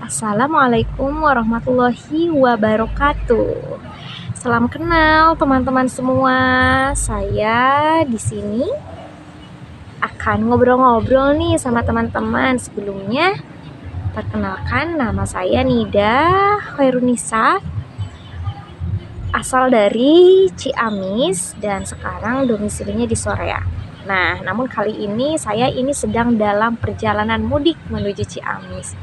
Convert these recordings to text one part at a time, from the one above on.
Assalamualaikum warahmatullahi wabarakatuh. Salam kenal teman-teman semua. Saya di sini akan ngobrol-ngobrol nih sama teman-teman. Sebelumnya, perkenalkan nama saya Nida Khairunisa, asal dari Ciamis dan sekarang domisilinya di Soreang. Nah, namun kali ini saya sedang dalam perjalanan mudik menuju Ciamis.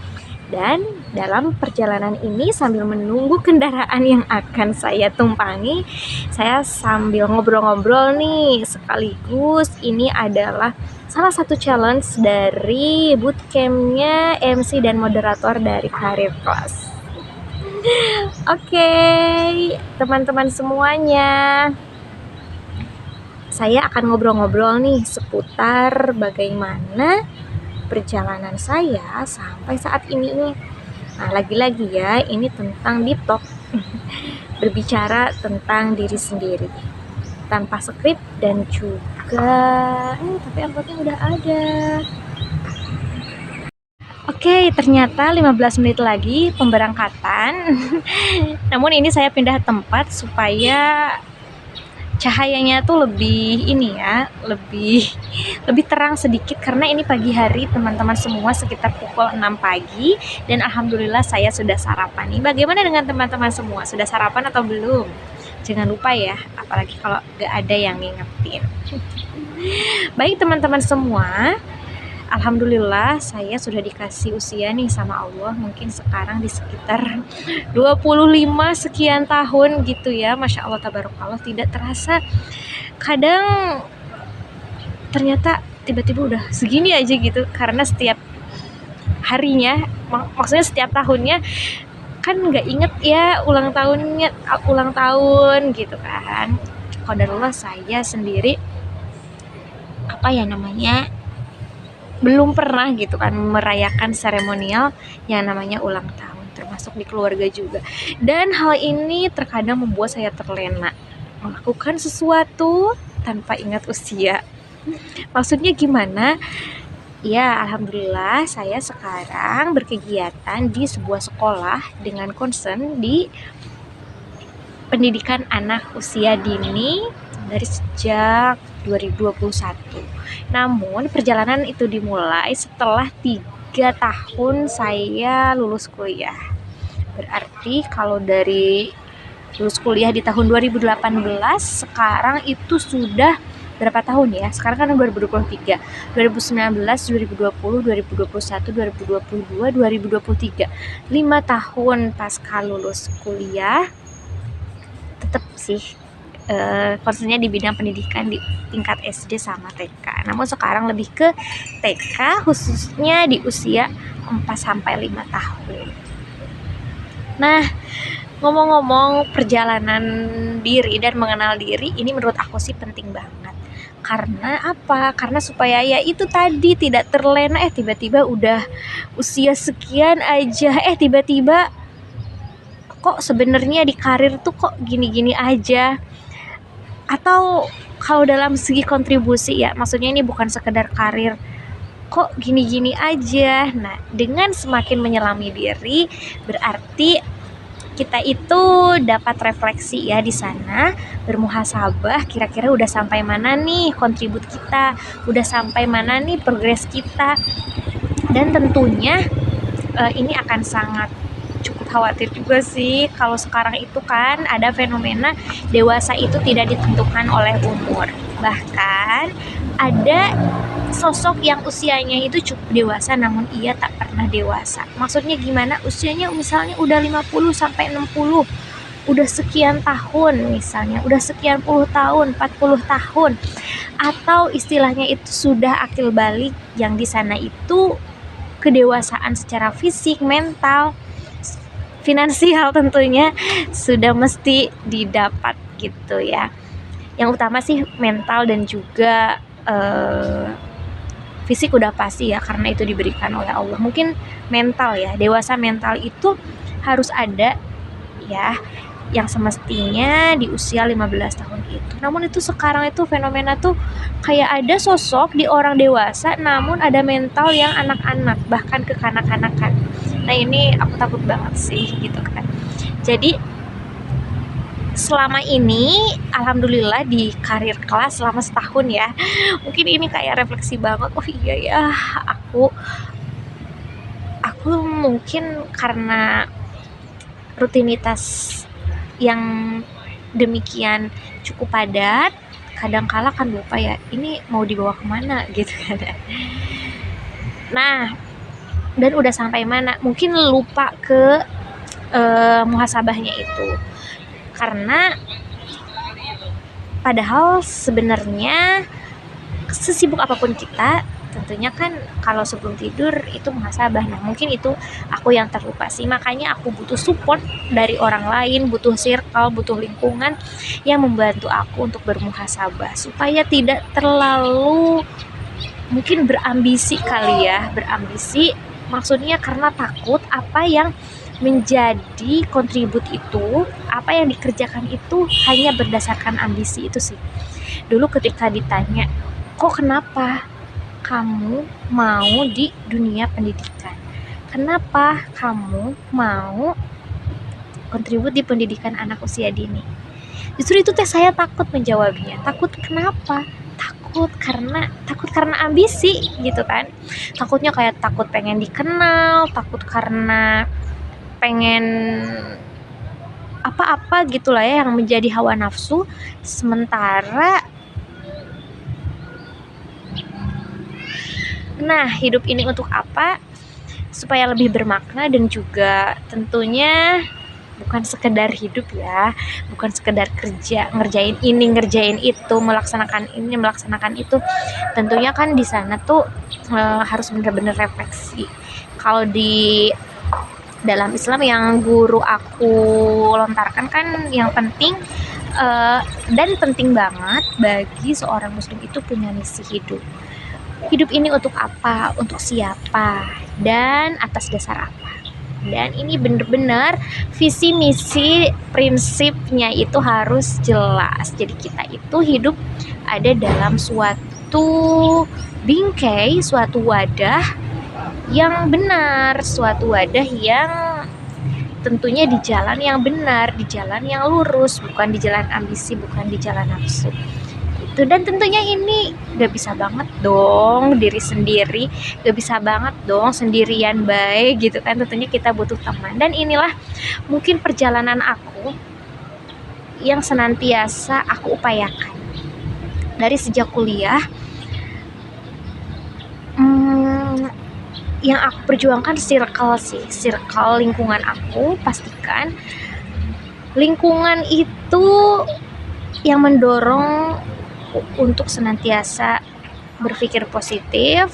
Dan dalam perjalanan ini sambil menunggu kendaraan yang akan saya tumpangi, saya sambil ngobrol-ngobrol nih. Sekaligus ini adalah salah satu challenge dari bootcampnya MC dan moderator dari Karir Class. Oke, teman-teman semuanya, saya akan ngobrol-ngobrol nih seputar bagaimana perjalanan saya sampai saat ini. Nah, lagi-lagi ya, ini tentang deep talk. Berbicara tentang diri sendiri tanpa skrip dan juga tapi angkotnya udah ada. Oke, ternyata 15 menit lagi pemberangkatan. Namun ini saya pindah tempat supaya cahayanya tuh lebih lebih terang sedikit karena ini pagi hari teman-teman semua, sekitar pukul 6 pagi, dan alhamdulillah saya sudah sarapan nih. Bagaimana dengan teman-teman semua? Sudah sarapan atau belum? Jangan lupa ya, apalagi kalau gak ada yang ngingetin. Baik teman-teman semua, alhamdulillah saya sudah dikasih usia nih sama Allah, mungkin sekarang di sekitar 25 sekian tahun gitu ya. Masya Allah tabarakallah, tidak terasa. Kadang ternyata tiba-tiba udah segini aja gitu, karena setiap harinya, maksudnya setiap tahunnya kan nggak inget ya ulang tahun gitu kan. Qadarullah saya sendiri belum pernah gitu kan merayakan seremonial yang namanya ulang tahun, termasuk di keluarga juga. Dan hal ini terkadang membuat saya terlena melakukan sesuatu tanpa ingat usia. Maksudnya gimana? Ya, alhamdulillah saya sekarang berkegiatan di sebuah sekolah dengan concern di pendidikan anak usia dini dari sejak 2021. Namun perjalanan itu dimulai setelah 3 tahun saya lulus kuliah. Berarti kalau dari lulus kuliah di tahun 2018, sekarang itu sudah berapa tahun ya? Sekarang kan 2023, 2019, 2020, 2021, 2022, 2023. 5 tahun pasca lulus kuliah. Tetap sih concernnya di bidang pendidikan di tingkat SD sama TK. Namun sekarang lebih ke TK, khususnya di usia 4-5 tahun. Nah, ngomong-ngomong perjalanan diri dan mengenal diri, ini menurut aku sih penting banget. Karena apa? Karena supaya ya itu tadi, tidak terlena tiba-tiba udah usia sekian aja, tiba-tiba kok sebenarnya di karir tuh kok gini-gini aja. Atau kalau dalam segi kontribusi ya, maksudnya ini bukan sekedar karir, kok gini-gini aja. Nah, dengan semakin menyelami diri, berarti kita itu dapat refleksi ya di sana, bermuhasabah kira-kira udah sampai mana nih kontribut kita, udah sampai mana nih progres kita. Dan tentunya ini akan sangat cukup khawatir juga sih kalau sekarang itu kan ada fenomena dewasa itu tidak ditentukan oleh umur. Bahkan ada sosok yang usianya itu cukup dewasa namun ia tak pernah dewasa. Maksudnya gimana? Usianya misalnya udah 50 sampai 60, udah sekian tahun misalnya, udah sekian puluh tahun, 40 tahun. Atau istilahnya itu sudah akil balik, yang di sana itu kedewasaan secara fisik, mental, finansial tentunya sudah mesti didapat gitu ya. Yang utama sih mental dan juga fisik udah pasti ya, karena itu diberikan oleh Allah. Mungkin mental ya, dewasa mental itu harus ada ya, yang semestinya di usia 15 tahun itu. Namun itu sekarang itu fenomena tuh kayak ada sosok di orang dewasa namun ada mental yang anak-anak, bahkan kekanak-kanakan. Nah ini aku takut banget sih gitu kan. Jadi selama ini alhamdulillah di karir kelas selama setahun ya, mungkin ini kayak refleksi banget, oh iya ya, aku mungkin karena rutinitas yang demikian cukup padat, kadang-kala kan lupa ya ini mau dibawa kemana gitu kan. Nah, dan udah sampai mana, mungkin lupa ke muhasabahnya itu, karena padahal sebenarnya sesibuk apapun kita, tentunya kan kalau sebelum tidur itu muhasabah. Nah mungkin itu aku yang terlupa sih, makanya aku butuh support dari orang lain, butuh circle, butuh lingkungan yang membantu aku untuk bermuhasabah supaya tidak terlalu mungkin berambisi kali ya, berambisi maksudnya karena takut apa yang menjadi kontribut itu, apa yang dikerjakan itu hanya berdasarkan ambisi itu sih. Dulu ketika ditanya, kok kenapa kamu mau di dunia pendidikan? Kenapa kamu mau kontribut di pendidikan anak usia dini? Justru itu saya takut menjawabnya. Takut kenapa? Takut karena ambisi gitu kan. Takutnya kayak takut pengen dikenal, takut karena pengen apa-apa gitulah ya yang menjadi hawa nafsu. Sementara nah, hidup ini untuk apa? Supaya lebih bermakna dan juga tentunya bukan sekedar hidup ya, bukan sekedar kerja, ngerjain ini, ngerjain itu, melaksanakan ini, melaksanakan itu. Tentunya kan di sana tuh harus benar-benar refleksi. Kalau di dalam Islam yang guru aku lontarkan kan yang penting dan penting banget bagi seorang muslim itu punya misi hidup. Hidup ini untuk apa, untuk siapa, dan atas dasar apa. Dan ini benar-benar visi misi prinsipnya itu harus jelas. Jadi kita itu hidup ada dalam suatu bingkai, suatu wadah yang benar, suatu wadah yang tentunya di jalan yang benar, di jalan yang lurus, bukan di jalan ambisi, bukan di jalan nafsu. Dan tentunya ini gak bisa banget dong diri sendiri, gak bisa banget dong sendirian baik gitu kan. Tentunya kita butuh teman, dan inilah mungkin perjalanan aku yang senantiasa aku upayakan dari sejak kuliah. Yang aku perjuangkan circle sih, circle lingkungan aku. Pastikan lingkungan itu yang mendorong untuk senantiasa berpikir positif,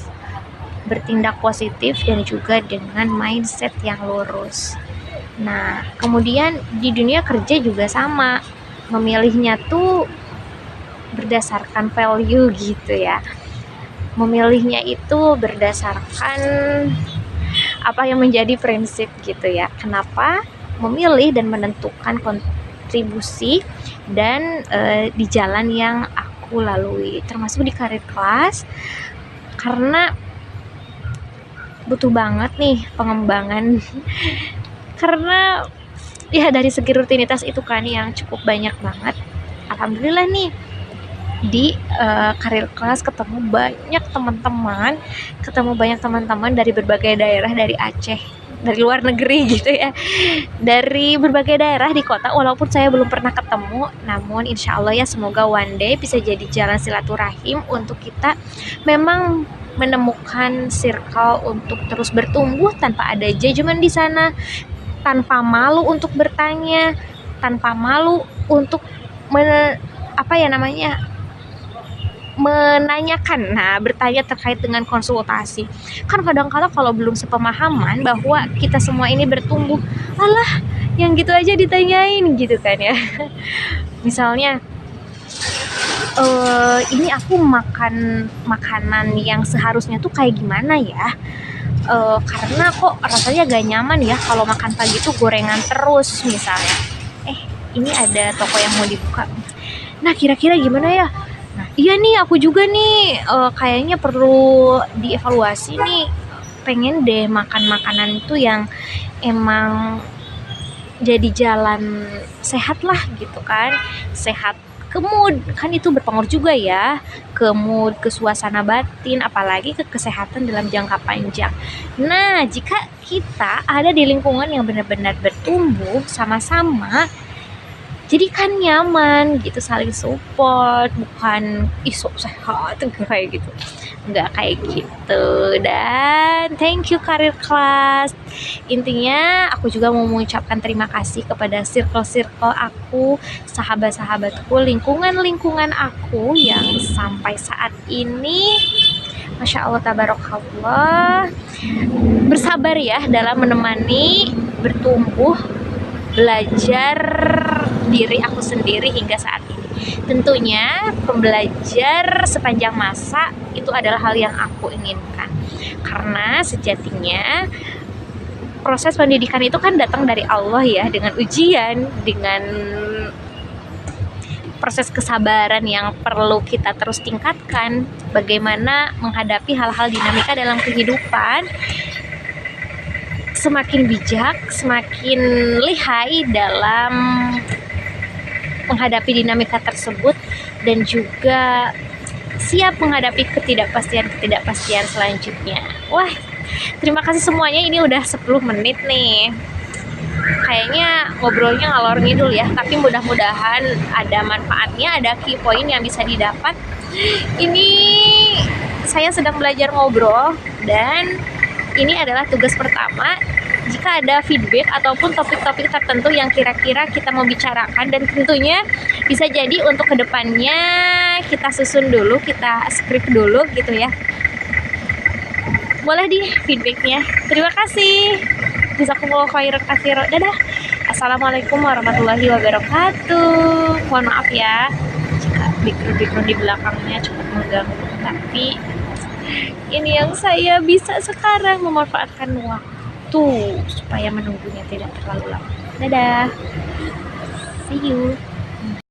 bertindak positif, dan juga dengan mindset yang lurus. Nah, kemudian di dunia kerja juga sama, memilihnya tuh berdasarkan value gitu ya. Memilihnya itu berdasarkan apa yang menjadi prinsip gitu ya. Kenapa memilih dan menentukan kontribusi dan di jalan yang aku lalui, termasuk di karir kelas, karena butuh banget nih pengembangan karena ya dari segi rutinitas itu kan yang cukup banyak banget. Alhamdulillah nih di karir kelas ketemu banyak teman-teman dari berbagai daerah, dari Aceh, dari luar negeri gitu ya, dari berbagai daerah di kota. Walaupun saya belum pernah ketemu, namun insya Allah ya semoga one day bisa jadi jalan silaturahim untuk kita memang menemukan circle untuk terus bertumbuh tanpa ada judgement di sana, tanpa malu untuk bertanya, tanpa malu untuk menanyakan, bertanya terkait dengan konsultasi. Kan kadang-kala kalau belum sepemahaman bahwa kita semua ini bertumbuh, alah yang gitu aja ditanyain gitu kan ya. Misalnya ini aku makan makanan yang seharusnya tuh kayak gimana ya, karena kok rasanya gak nyaman ya kalau makan pagi tuh gorengan terus misalnya. Ini ada toko yang mau dibuka, nah kira-kira gimana ya. Nah iya nih aku juga nih kayaknya perlu dievaluasi nih pengen deh makan makanan tuh yang emang jadi jalan sehat lah gitu kan, sehat ke mood, kan itu berpengaruh juga ya ke mood, ke suasana batin, apalagi ke kesehatan dalam jangka panjang. Nah, jika kita ada di lingkungan yang benar-benar bertumbuh sama-sama, jadi kan nyaman gitu, saling support, bukan sok sehat kayak gitu, nggak kayak gitu. Dan thank you Karir Class, intinya aku juga mau mengucapkan terima kasih kepada circle-circle aku, sahabat-sahabatku, lingkungan-lingkungan aku yang sampai saat ini Masya Allah tabarakallah bersabar ya dalam menemani bertumbuh belajar diri aku sendiri hingga saat ini. Tentunya pembelajar sepanjang masa itu adalah hal yang aku inginkan, karena sejatinya proses pendidikan itu kan datang dari Allah ya, dengan ujian, dengan proses kesabaran yang perlu kita terus tingkatkan, bagaimana menghadapi hal-hal dinamika dalam kehidupan, semakin bijak, semakin lihai dalam menghadapi dinamika tersebut, dan juga siap menghadapi ketidakpastian selanjutnya. Wah, terima kasih semuanya, ini udah 10 menit nih. Kayaknya ngobrolnya ngalor ngidul ya, tapi mudah-mudahan ada manfaatnya, ada key point yang bisa didapat. Ini saya sedang belajar ngobrol, dan ini adalah tugas pertama. Jika ada feedback ataupun topik-topik tertentu yang kira-kira kita mau bicarakan, dan tentunya bisa jadi untuk kedepannya kita susun dulu, kita script dulu gitu ya, boleh di feedbacknya. Terima kasih. Jazakumullah khairan katsiran. Dadah. Assalamualaikum warahmatullahi wabarakatuh. Mohon maaf ya jika background di belakangnya cukup mengganggu, tapi ini yang saya bisa sekarang, memanfaatkan waktu supaya menunggunya tidak terlalu lama. Dadah. See you.